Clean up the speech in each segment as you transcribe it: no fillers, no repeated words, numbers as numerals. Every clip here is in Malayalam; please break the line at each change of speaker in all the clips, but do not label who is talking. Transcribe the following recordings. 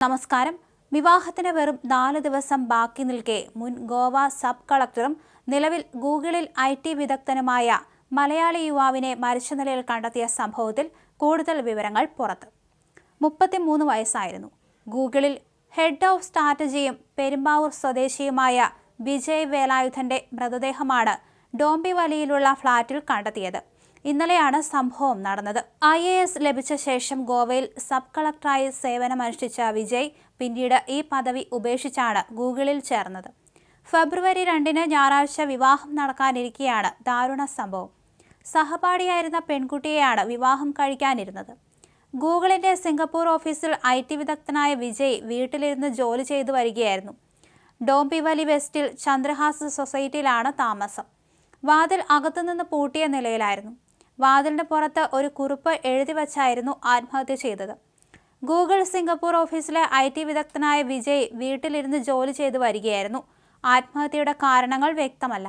നമസ്കാരം. വിവാഹത്തിന് വെറും 4 ദിവസം ബാക്കി നിൽക്കെ മുൻ ഗോവ സബ് കളക്ടറും നിലവിൽ ഗൂഗിളിൽ IT വിദഗ്ധനുമായ മലയാളി യുവാവിനെ മരിച്ച നിലയിൽ കണ്ടെത്തിയ സംഭവത്തിൽ കൂടുതൽ വിവരങ്ങൾ പുറത്ത്. 33 വയസ്സായിരുന്നു. ഗൂഗിളിൽ ഹെഡ് ഓഫ് സ്ട്രാറ്റജിയും പെരുമ്പാവൂർ സ്വദേശിയുമായ വിജയ് വേലായുധന്റെ മൃതദേഹമാണ് ഡോംബിവലിയിലുള്ള ഫ്ളാറ്റിൽ കണ്ടെത്തിയത്. ഇന്നലെയാണ് സംഭവം നടന്നത്. IAS ലഭിച്ച ശേഷം ഗോവയിൽ സബ് കളക്ടറായി സേവനമനുഷ്ഠിച്ച വിജയ് പിന്നീട് ഈ പദവി ഉപേക്ഷിച്ചാണ് ഗൂഗിളിൽ ചേർന്നത്. ഫെബ്രുവരി 2 ഞായറാഴ്ച വിവാഹം നടക്കാനിരിക്കെയാണ് ദാരുണ സംഭവം. സഹപാഠിയായിരുന്ന പെൺകുട്ടിയെയാണ് വിവാഹം കഴിക്കാനിരുന്നത്. ഗൂഗിളിന്റെ സിംഗപ്പൂർ ഓഫീസിൽ IT വിദഗ്ധനായ വിജയ് വീട്ടിലിരുന്ന് ജോലി ചെയ്തു വരികയായിരുന്നു. ഡോംബിവലി വെസ്റ്റിൽ ചന്ദ്രഹാസ് സൊസൈറ്റിയിലാണ് താമസം. വാതിൽ അകത്തുനിന്ന് പൂട്ടിയ നിലയിലായിരുന്നു. വാതിലിന് പുറത്ത് ഒരു കുറിപ്പ് എഴുതി വച്ചായിരുന്നു ആത്മഹത്യ ചെയ്തത്. ഗൂഗിൾ സിംഗപ്പൂർ ഓഫീസിലെ IT വിദഗ്ധനായ വിജയ് വീട്ടിലിരുന്ന് ജോലി ചെയ്തു വരികയായിരുന്നു. ആത്മഹത്യയുടെ കാരണങ്ങൾ വ്യക്തമല്ല.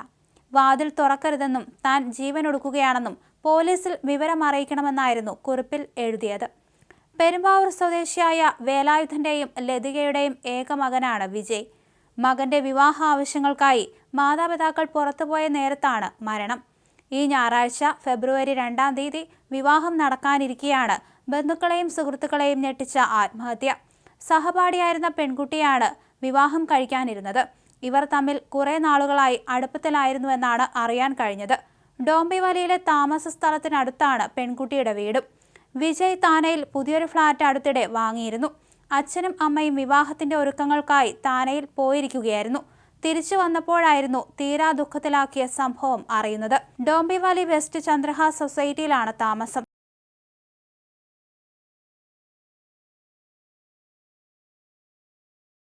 വാതിൽ തുറക്കരുതെന്നും താൻ ജീവനൊടുക്കുകയാണെന്നും പോലീസിൽ വിവരമറിയിക്കണമെന്നായിരുന്നു കുറിപ്പിൽ എഴുതിയത്. പെരുമ്പാവൂർ സ്വദേശിയായ വേലായുധന്റെയും ലതികയുടെയും ഏക മകനാണ് വിജയ്. മകന്റെ വിവാഹ ആവശ്യങ്ങൾക്കായി മാതാപിതാക്കൾ പുറത്തുപോയ നേരത്താണ് മരണം. ഈ ഞായറാഴ്ച ഫെബ്രുവരി 2 വിവാഹം നടക്കാനിരിക്കെയാണ് ബന്ധുക്കളെയും സുഹൃത്തുക്കളെയും ഞെട്ടിച്ച ആത്മഹത്യ. സഹപാഠിയായിരുന്ന പെൺകുട്ടിയാണ് വിവാഹം കഴിക്കാനിരുന്നത്. ഇവർ തമ്മിൽ കുറെ നാളുകളായി അടുപ്പത്തിലായിരുന്നുവെന്നാണ് അറിയാൻ കഴിഞ്ഞത്. ഡോംബിവലിയിലെ താമസ സ്ഥലത്തിനടുത്താണ് പെൺകുട്ടിയുടെ വീടും. വിജയ് താനയിൽ പുതിയൊരു ഫ്ളാറ്റ് അടുത്തിടെ വാങ്ങിയിരുന്നു. അച്ഛനും അമ്മയും വിവാഹത്തിന്റെ ഒരുക്കങ്ങൾക്കായി താനയിൽ പോയിരിക്കുകയായിരുന്നു. തിരിച്ചു വന്നപ്പോഴായിരുന്നു തീരാ ദുഃഖത്തിലാക്കിയ സംഭവം അറിയുന്നത്. ഡോംബിവലി വെസ്റ്റ് ചന്ദ്രഹാസ് സൊസൈറ്റിയിലാണ് താമസം.